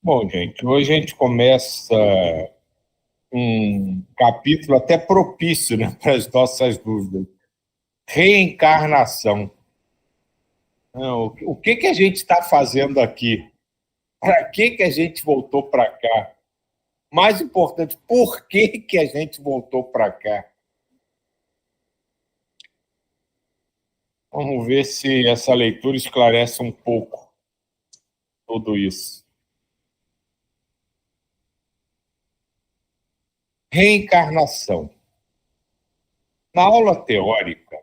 Bom, gente, hoje a gente começa um capítulo até propício, né, para as nossas dúvidas. Reencarnação. Não, o que que a gente está fazendo aqui? Para que a gente voltou para cá? Mais importante, por que a gente voltou para cá? Vamos ver se essa leitura esclarece um pouco tudo isso. Reencarnação. Na aula teórica,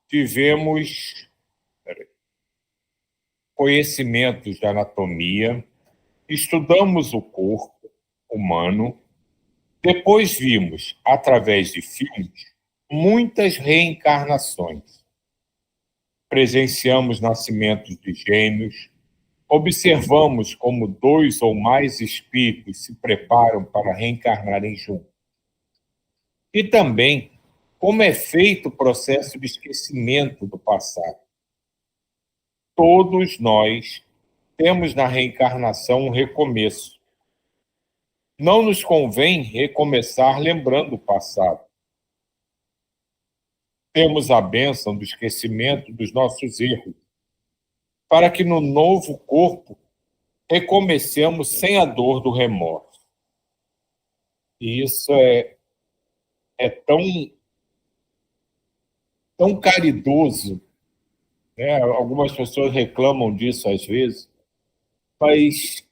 tivemos conhecimentos de anatomia, estudamos o corpo humano, depois vimos, através de filmes, muitas reencarnações. Presenciamos nascimentos de gêmeos, observamos como dois ou mais espíritos se preparam para reencarnarem juntos. E também como é feito o processo de esquecimento do passado. Todos nós temos na reencarnação um recomeço. Não nos convém recomeçar lembrando o passado. Temos a bênção do esquecimento dos nossos erros, para que no novo corpo recomecemos sem a dor do remorso. E isso é tão caridoso, né? Algumas pessoas reclamam disso às vezes, mas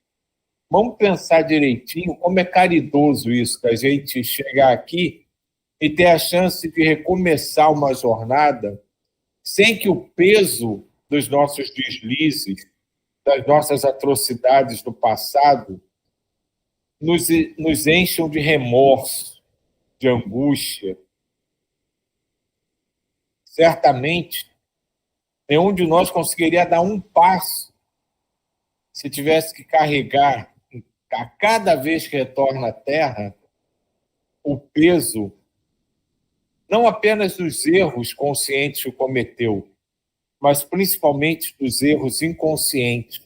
vamos pensar direitinho como é caridoso isso, da gente chegar aqui e ter a chance de recomeçar uma jornada sem que o peso dos nossos deslizes, das nossas atrocidades do passado, nos encham de remorso, de angústia. Certamente, nenhum de nós conseguiria dar um passo se tivesse que carregar, a cada vez que retorna à Terra, o peso não apenas dos erros conscientes que cometeu, mas principalmente dos erros inconscientes,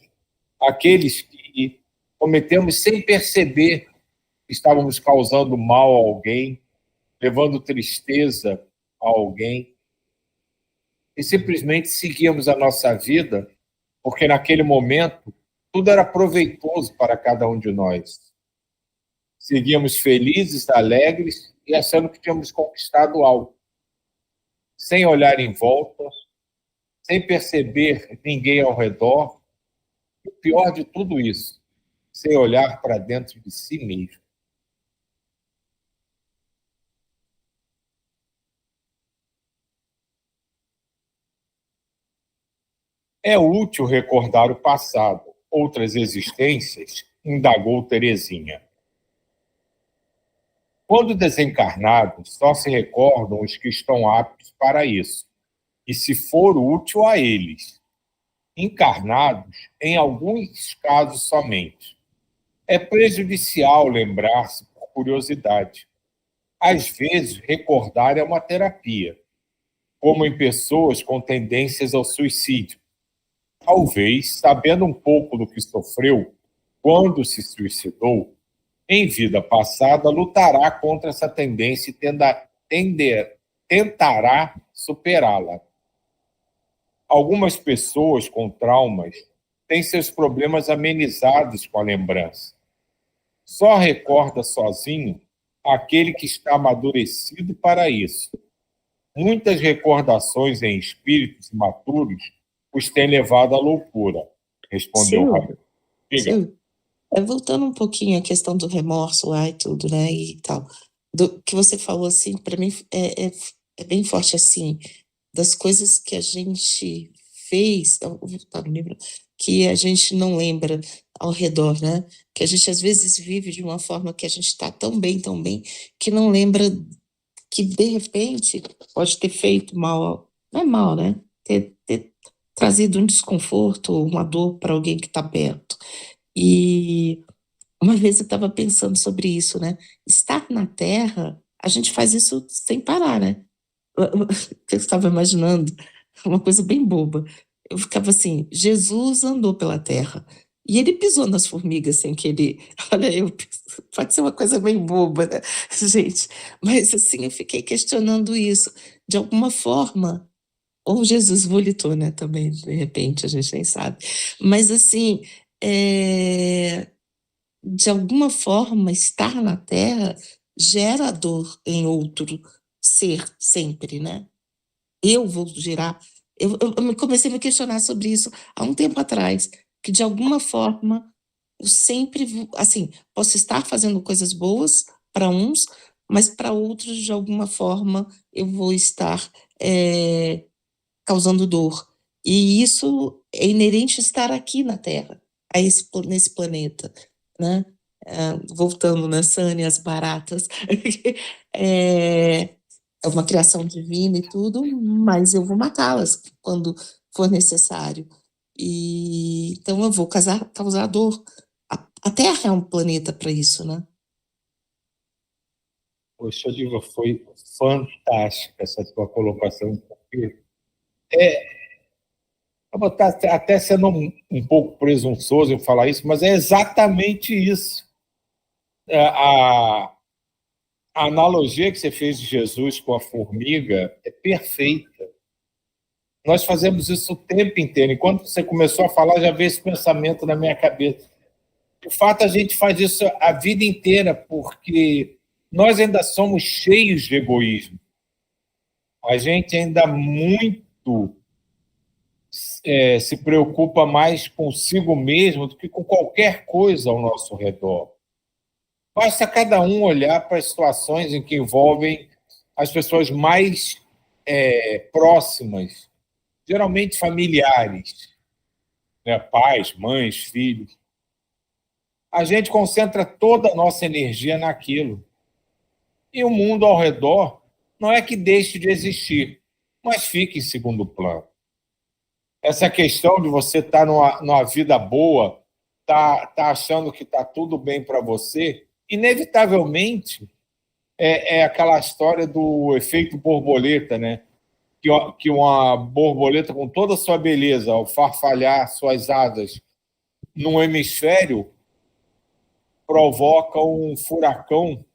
aqueles que cometemos sem perceber que estávamos causando mal a alguém, levando tristeza a alguém, e simplesmente seguíamos a nossa vida, porque naquele momento tudo era proveitoso para cada um de nós. Seguíamos felizes, alegres e achando que tínhamos conquistado algo, sem olhar em volta, sem perceber ninguém ao redor. O pior de tudo isso, sem olhar para dentro de si mesmo. É útil recordar o passado, outras existências, indagou Terezinha. Quando desencarnados, só se recordam os que estão aptos para isso, e se for útil a eles. Encarnados, em alguns casos somente. É prejudicial lembrar-se por curiosidade. Às vezes, recordar é uma terapia, como em pessoas com tendências ao suicídio. Talvez, sabendo um pouco do que sofreu quando se suicidou, em vida passada lutará contra essa tendência e tentará superá-la. Algumas pessoas com traumas têm seus problemas amenizados com a lembrança. Só recorda sozinho aquele que está amadurecido para isso. Muitas recordações em espíritos imaturos os têm levado à loucura, respondeu Rabi. Sim. Voltando um pouquinho à questão do remorso lá e tudo, né, e tal, do que você falou, assim, para mim é bem forte, assim, das coisas que a gente fez, tá no livro, que a gente não lembra ao redor, né, que a gente às vezes vive de uma forma que a gente está tão bem, que não lembra que de repente pode ter feito mal, não é mal, né, ter trazido um desconforto, uma dor para alguém que está perto. E uma vez eu estava pensando sobre isso, né? Estar na Terra, a gente faz isso sem parar, né? Eu estava imaginando uma coisa bem boba. Eu ficava assim: Jesus andou pela Terra. E ele pisou nas formigas sem querer. Olha, pode ser uma coisa bem boba, né, gente? Mas assim, eu fiquei questionando isso. De alguma forma, ou Jesus volitou, né, também, de repente, a gente nem sabe. Mas assim, de alguma forma, estar na Terra gera dor em outro ser sempre, né? Eu vou gerar. Comecei a me questionar sobre isso há um tempo atrás, que de alguma forma eu sempre, assim, posso estar fazendo coisas boas para uns, mas para outros, de alguma forma, eu vou estar causando dor. E isso é inerente a estar aqui na Terra, nesse planeta, né? Voltando, né, Sânia, as baratas. É uma criação divina e tudo, mas eu vou matá-las quando for necessário. Então eu vou causar dor. A Terra é um planeta para isso, né? Poxa, Diva, foi fantástica essa tua colocação, porque eu vou estar até sendo um pouco presunçoso em falar isso, mas é exatamente isso. A analogia que você fez de Jesus com a formiga é perfeita. Nós fazemos isso o tempo inteiro. Enquanto você começou a falar, já veio esse pensamento na minha cabeça. De fato, a gente faz isso a vida inteira, porque nós ainda somos cheios de egoísmo. A gente ainda muito se preocupa mais consigo mesmo do que com qualquer coisa ao nosso redor. Basta cada um olhar para as situações em que envolvem as pessoas mais próximas, geralmente familiares, né? Pais, mães, filhos. A gente concentra toda a nossa energia naquilo. E o mundo ao redor não é que deixe de existir, mas fique em segundo plano. Essa questão de você estar numa vida boa, tá achando que está tudo bem para você, inevitavelmente é aquela história do efeito borboleta, né? Que uma borboleta com toda a sua beleza, ao farfalhar suas asas num hemisfério, provoca um furacão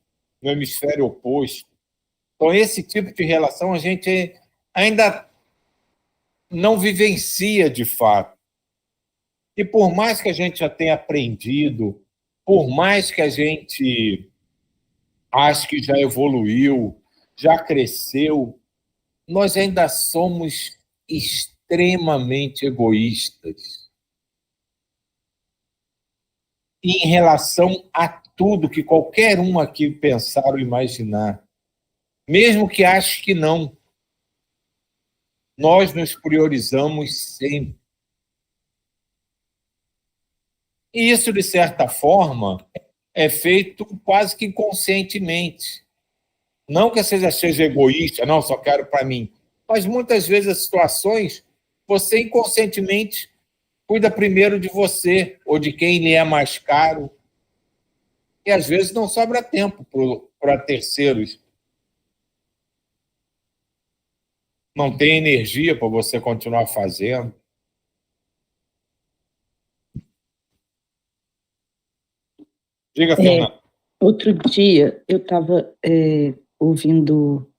no hemisfério oposto. Então, esse tipo de relação a gente ainda não vivencia de fato. E por mais que a gente já tenha aprendido, por mais que a gente ache que já evoluiu, já cresceu, nós ainda somos extremamente egoístas em relação a tudo que qualquer um aqui pensar ou imaginar. Mesmo que ache que não, nós nos priorizamos sempre. E isso, de certa forma, é feito quase que inconscientemente. Não que seja egoísta, não, só quero para mim. Mas muitas vezes as situações, você inconscientemente cuida primeiro de você ou de quem lhe é mais caro. E às vezes não sobra tempo para terceiros. Não tem energia para você continuar fazendo. Diga, Fernanda. Outro dia eu estava ouvindo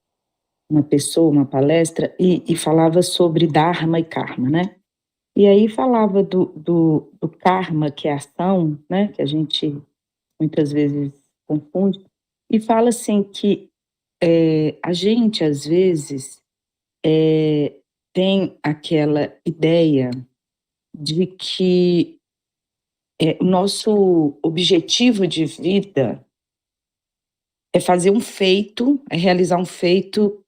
uma pessoa, uma palestra, e falava sobre Dharma e Karma, né? E aí falava do karma, que é a ação, né? Que a gente muitas vezes confunde, e fala assim que a gente, às vezes, tem aquela ideia de que o nosso objetivo de vida é fazer um feito, é realizar um feito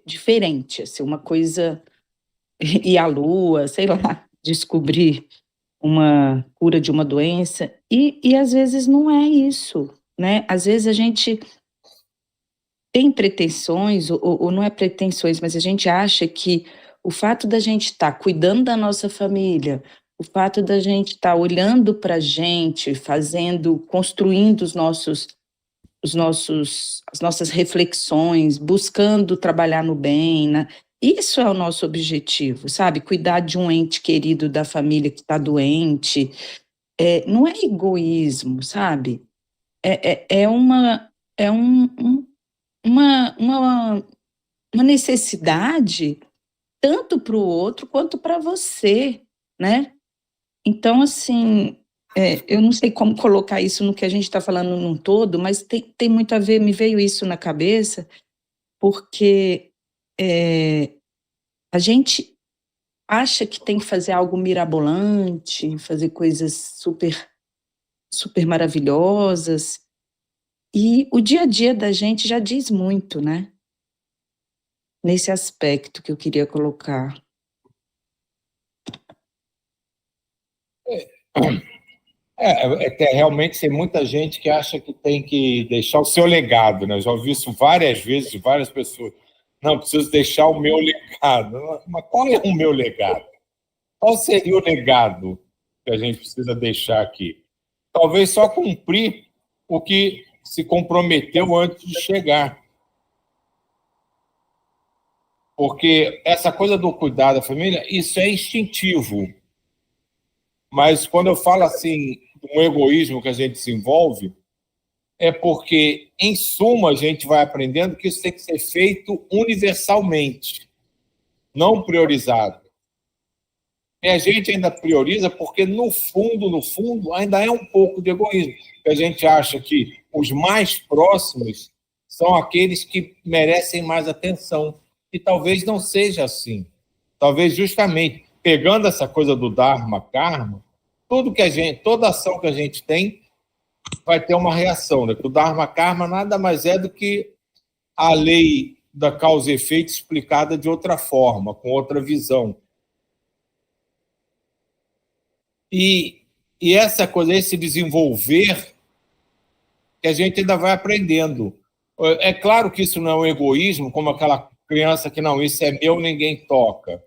diferente, assim, uma coisa, ir à lua, sei lá, descobrir uma cura de uma doença, e às vezes não é isso, né? Às vezes a gente tem pretensões, ou não é pretensões, mas a gente acha que o fato da gente estar cuidando da nossa família, o fato da gente estar olhando para a gente, construindo as nossas reflexões, buscando trabalhar no bem, isso é o nosso objetivo, sabe? Cuidar de um ente querido da família que está doente. Não é egoísmo, sabe? É uma necessidade tanto para o outro quanto para você, né? Então, assim, eu não sei como colocar isso no que a gente está falando num todo, mas tem muito a ver, me veio isso na cabeça, porque a gente acha que tem que fazer algo mirabolante, fazer coisas super, super maravilhosas, e o dia a dia da gente já diz muito, né? Nesse aspecto que eu queria colocar. Realmente tem muita gente que acha que tem que deixar o seu legado, né? Eu já ouvi isso várias vezes de várias pessoas. Não, preciso deixar o meu legado. Mas qual é o meu legado? Qual seria o legado que a gente precisa deixar aqui? Talvez só cumprir o que se comprometeu antes de chegar. Porque essa coisa do cuidar da família, isso é instintivo. Mas quando eu falo assim, um egoísmo que a gente se envolve, é porque, em suma, a gente vai aprendendo que isso tem que ser feito universalmente, não priorizado. E a gente ainda prioriza porque, no fundo, ainda é um pouco de egoísmo. A gente acha que os mais próximos são aqueles que merecem mais atenção. E talvez não seja assim. Talvez justamente, pegando essa coisa do Dharma, Karma, toda ação que a gente tem vai ter uma reação. Né? O Dharma, Karma nada mais é do que a lei da causa e efeito explicada de outra forma, com outra visão. E essa coisa, esse desenvolver, que a gente ainda vai aprendendo. É claro que isso não é um egoísmo, como aquela criança que não, isso é meu, ninguém toca.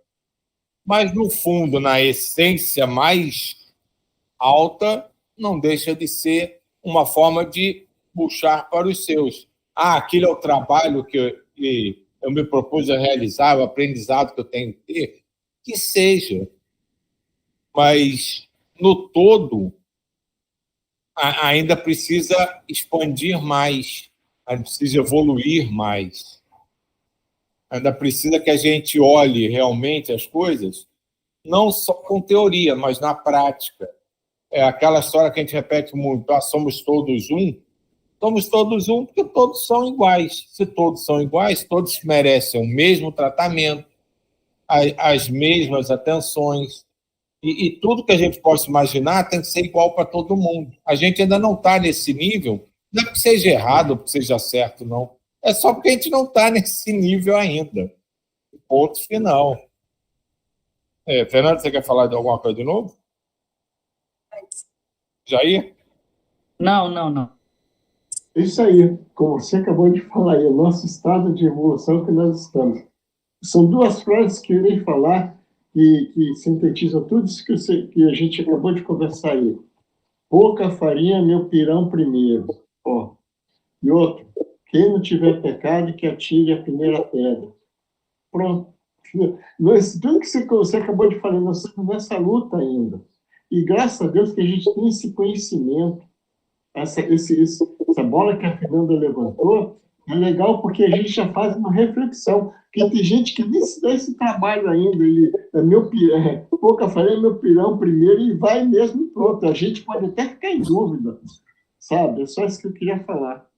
Mas, no fundo, na essência mais alta, não deixa de ser uma forma de puxar para os seus. Aquilo é o trabalho que eu me propus a realizar, o aprendizado que eu tenho que ter, que seja. Mas, no todo, ainda precisa expandir mais, ainda precisa evoluir mais, ainda precisa que a gente olhe realmente as coisas, não só com teoria, mas na prática. É aquela história que a gente repete muito, somos todos um porque todos são iguais. Se todos são iguais, todos merecem o mesmo tratamento, as mesmas atenções, e tudo que a gente possa imaginar tem que ser igual para todo mundo. A gente ainda não está nesse nível, não é porque seja errado ou porque seja certo, não. É só porque a gente não está nesse nível ainda. Ponto final. Fernando, você quer falar de alguma coisa de novo? Jair? Não. Isso aí, como você acabou de falar aí, o nosso estado de evolução que nós estamos. São duas frases que eu irei falar que sintetizam tudo isso que a gente acabou de conversar aí. Pouca farinha, meu pirão primeiro. Ó. E outro, quem não tiver pecado, que atire a primeira pedra. Pronto. Tudo que você acabou de falar, nós estamos nessa luta ainda. E graças a Deus que a gente tem esse conhecimento, essa bola que a Fernanda levantou, é legal porque a gente já faz uma reflexão. Porque tem gente que nem se dá esse trabalho ainda. Pouca farinha é meu pirão primeiro e vai mesmo e pronto. A gente pode até ficar em dúvida, sabe? É só isso que eu queria falar.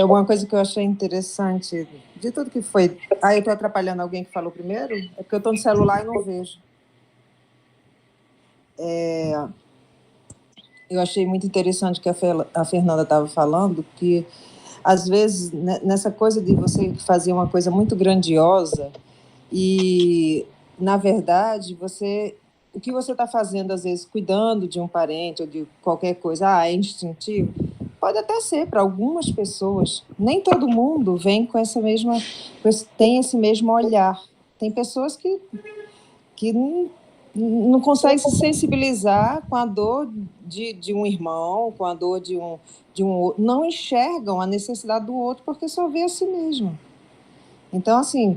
Uma coisa que eu achei interessante de tudo que foi... eu estou atrapalhando alguém que falou primeiro? É porque eu estou no celular e não vejo. Eu achei muito interessante que a Fernanda estava falando, que às vezes nessa coisa de você fazer uma coisa muito grandiosa e, na verdade, o que você está fazendo, às vezes, cuidando de um parente ou de qualquer coisa, é instintivo? Pode até ser para algumas pessoas. Nem todo mundo vem tem esse mesmo olhar. Tem pessoas que não conseguem se sensibilizar com a dor de um irmão, com a dor de um outro. Não enxergam a necessidade do outro porque só vê a si mesmo. Então, assim,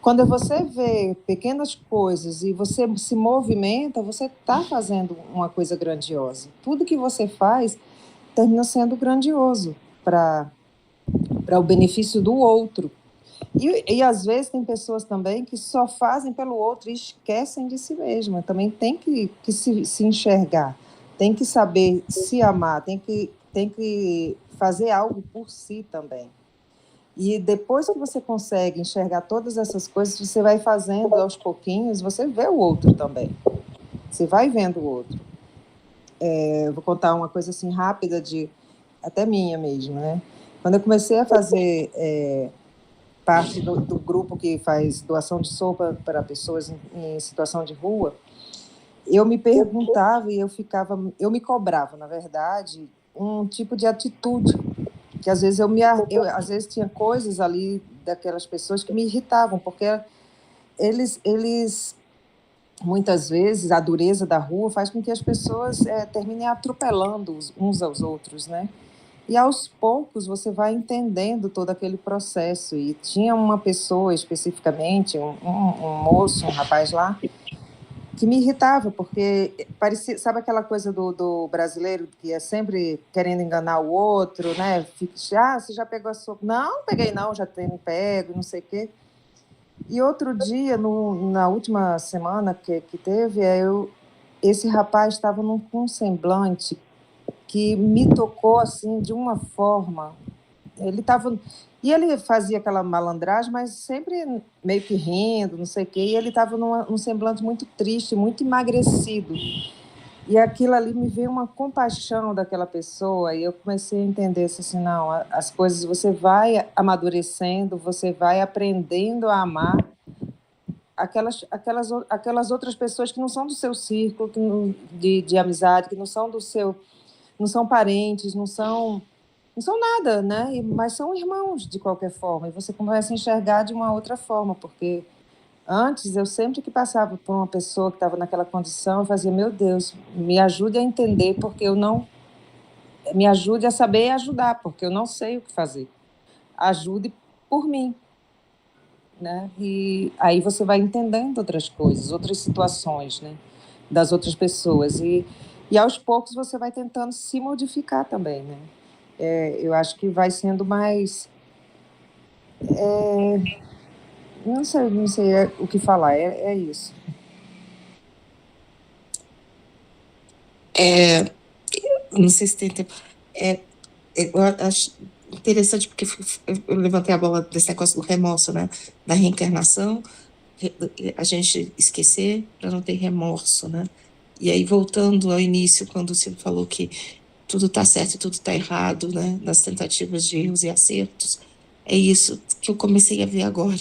quando você vê pequenas coisas e você se movimenta, você está fazendo uma coisa grandiosa. Tudo que você faz termina sendo grandioso para o benefício do outro. E às vezes tem pessoas também que só fazem pelo outro e esquecem de si mesma. Também tem que se enxergar, tem que saber se amar, tem que fazer algo por si também. E depois que você consegue enxergar todas essas coisas, você vai fazendo aos pouquinhos, você vê o outro também. Você vai vendo o outro. Eu vou contar uma coisa assim rápida, até minha mesmo, né? Quando eu comecei a fazer parte do grupo que faz doação de sopa para pessoas em situação de rua, eu me perguntava e eu me cobrava, na verdade, um tipo de atitude, que às vezes às vezes tinha coisas ali daquelas pessoas que me irritavam, porque eles muitas vezes a dureza da rua faz com que as pessoas terminem atropelando uns aos outros, né? E aos poucos você vai entendendo todo aquele processo. E tinha uma pessoa especificamente, um moço, um rapaz lá, que me irritava, porque parecia, sabe aquela coisa do brasileiro que é sempre querendo enganar o outro, né? Fica, você já pegou a sua... Não peguei não, já tenho pego, não sei o quê. E outro dia, na última semana que teve, esse rapaz estava com um semblante que me tocou assim de uma forma. E ele fazia aquela malandragem, mas sempre meio que rindo, não sei o quê, e ele estava num semblante muito triste, muito emagrecido. E aquilo ali me veio uma compaixão daquela pessoa, e eu comecei a entender assim, não, as coisas você vai amadurecendo, você vai aprendendo a amar aquelas outras pessoas que não são do seu círculo de amizade, que não são não são parentes, não são nada, né? Mas são irmãos de qualquer forma. E você começa a enxergar de uma outra forma, porque antes eu sempre que passava por uma pessoa que estava naquela condição, eu fazia, meu Deus, me ajude a entender, porque eu não... Me ajude a saber ajudar, porque eu não sei o que fazer. Ajude por mim. Né? E aí você vai entendendo outras coisas, outras situações, né? Das outras pessoas. E aos poucos você vai tentando se modificar também, né? Eu acho que vai sendo mais... não sei o que falar, é isso. Não sei se tem tempo. Eu acho interessante porque eu levantei a bola desse negócio do remorso, né? Da reencarnação, a gente esquecer para não ter remorso, né? E aí, voltando ao início, quando o Silvio falou que tudo está certo e tudo está errado, né? Nas tentativas de erros e acertos, é isso que eu comecei a ver agora,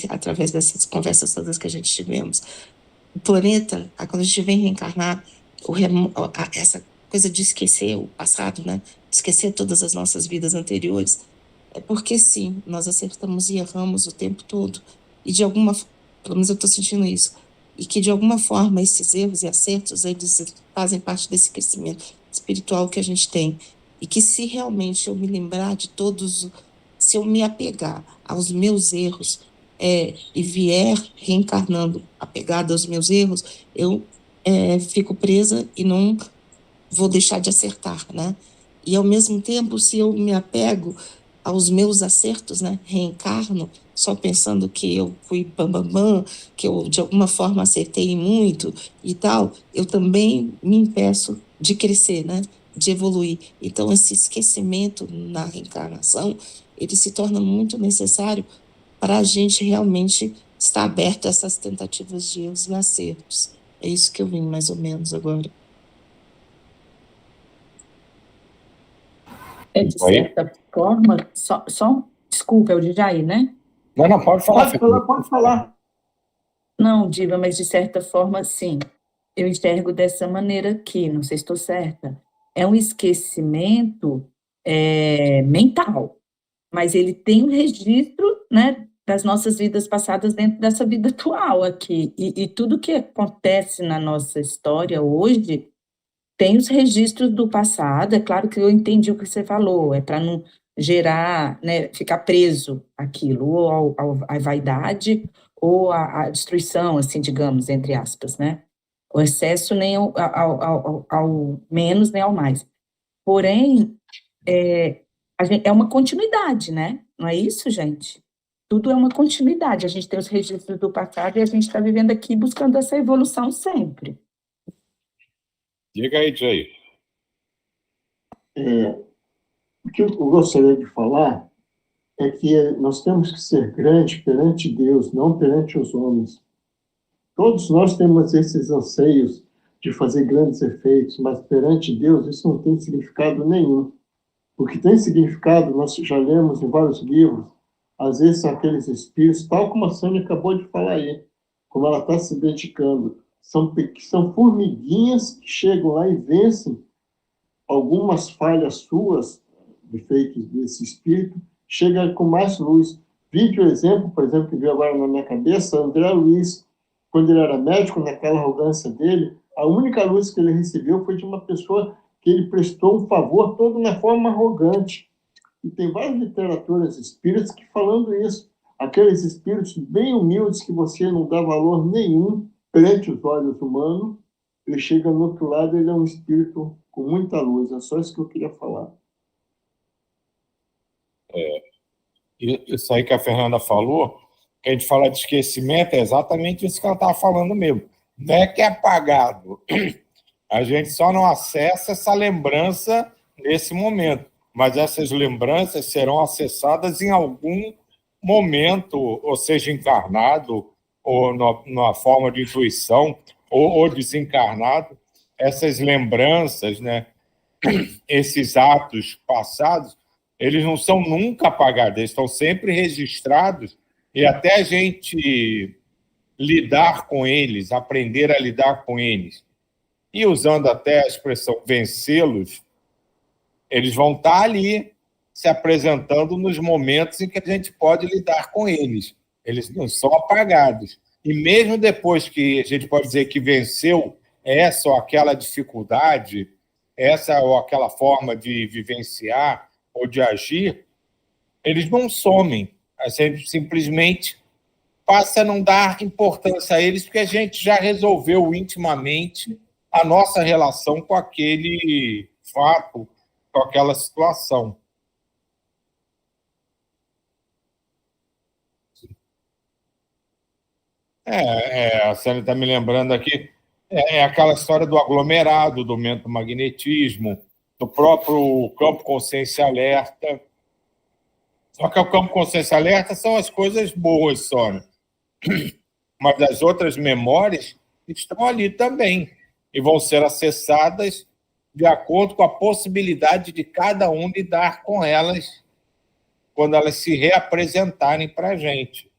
através dessas conversas todas que a gente tivemos. O planeta, quando a gente vem reencarnar, essa coisa de esquecer o passado, né? De esquecer todas as nossas vidas anteriores, é porque sim, nós acertamos e erramos o tempo todo. E de alguma, pelo menos eu estou sentindo isso, e que de alguma forma esses erros e acertos, eles fazem parte desse crescimento espiritual que a gente tem. E que se realmente eu me lembrar de todos, se eu me apegar aos meus erros, e vier reencarnando apegada aos meus erros, eu fico presa e não vou deixar de acertar, né? E ao mesmo tempo, se eu me apego aos meus acertos, né, reencarno, só pensando que eu fui bambambam, que eu de alguma forma acertei muito e tal, eu também me impeço de crescer, né, de evoluir. Então, esse esquecimento na reencarnação, ele se torna muito necessário para a gente realmente estar aberto a essas tentativas de erros e acertos. É isso que eu vim mais ou menos agora. De certa forma, desculpa, é o Djaí, né? Não, pode falar. Pode falar. Não, Diva, mas de certa forma, sim, eu enxergo dessa maneira aqui, não sei se estou certa. É um esquecimento mental, mas ele tem um registro, né, das nossas vidas passadas dentro dessa vida atual aqui. E tudo que acontece na nossa história hoje tem os registros do passado. É claro que eu entendi o que você falou, é para gerar, né, ficar preso àquilo, ou à vaidade, ou à destruição, assim, digamos, entre aspas, né? O excesso nem ao menos, nem ao mais. Porém, é uma continuidade, né? Não é isso, gente? Tudo é uma continuidade. A gente tem os registros do passado e a gente está vivendo aqui buscando essa evolução sempre. Diga aí, Jay. O que eu gostaria de falar é que nós temos que ser grandes perante Deus, não perante os homens. Todos nós temos esses anseios de fazer grandes efeitos, mas perante Deus isso não tem significado nenhum. O que tem significado, nós já lemos em vários livros, às vezes são aqueles espíritos, tal como a Sônia acabou de falar aí, como ela está se dedicando, são formiguinhas que chegam lá e vencem algumas falhas suas, defeitos desse espírito, chega com mais luz. Vi o exemplo, por exemplo, que veio agora na minha cabeça, André Luiz, quando ele era médico, naquela arrogância dele, a única luz que ele recebeu foi de uma pessoa que ele prestou um favor todo na forma arrogante. E tem várias literaturas espíritas que falando isso. Aqueles espíritos bem humildes que você não dá valor nenhum perante os olhos humanos, ele chega no outro lado, ele é um espírito com muita luz. É só isso que eu queria falar. Isso aí que a Fernanda falou, que a gente fala de esquecimento, é exatamente isso que ela estava falando mesmo. Não é que é apagado. A gente só não acessa essa lembrança nesse momento, mas essas lembranças serão acessadas em algum momento, ou seja, encarnado, ou numa forma de intuição, ou desencarnado. Essas lembranças, né, esses atos passados, eles não são nunca apagados, eles estão sempre registrados, e até a gente lidar com eles, aprender a lidar com eles, e usando até a expressão vencê-los, eles vão estar ali se apresentando nos momentos em que a gente pode lidar com eles. Eles não são apagados. E mesmo depois que a gente pode dizer que venceu essa ou aquela dificuldade, essa ou aquela forma de vivenciar ou de agir, eles não somem. A gente simplesmente passa a não dar importância a eles, porque a gente já resolveu intimamente a nossa relação com aquele fato, com aquela situação. A Sânia está me lembrando aqui, é aquela história do aglomerado, do mentomagnetismo, do próprio campo consciência alerta. Só que o campo consciência alerta são as coisas boas só, né? Mas as outras memórias estão ali também e vão ser acessadas de acordo com a possibilidade de cada um lidar com elas quando elas se reapresentarem para a gente.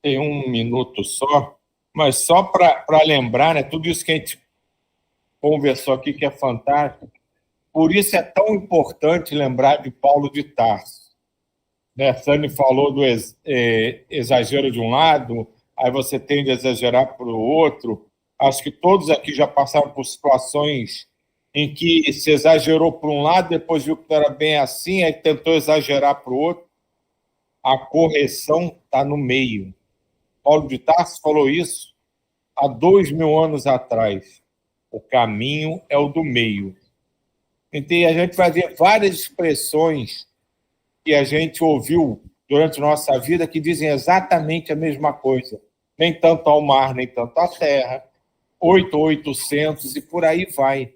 Tem 1 minuto só, mas só para lembrar, né, tudo isso que a gente conversou aqui, que é fantástico, por isso é tão importante lembrar de Paulo de Tarso. A Sani falou do exagero de um lado, aí você tende a exagerar para o outro. Acho que todos aqui já passaram por situações em que se exagerou para um lado, depois viu que não era bem assim, aí tentou exagerar para o outro. A correção está no meio. Paulo de Tarso falou isso há 2000 anos atrás. O caminho é o do meio. Então, a gente vai ver várias expressões que a gente ouviu durante nossa vida que dizem exatamente a mesma coisa. Nem tanto ao mar, nem tanto à terra. 800 e por aí vai.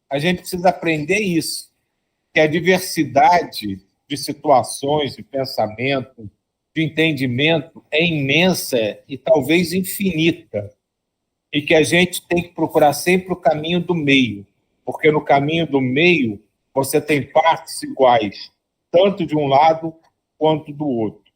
A gente precisa aprender isso, que a diversidade de situações, de pensamento, de entendimento é imensa e talvez infinita. E que a gente tem que procurar sempre o caminho do meio, porque no caminho do meio você tem partes iguais, tanto de um lado quanto do outro.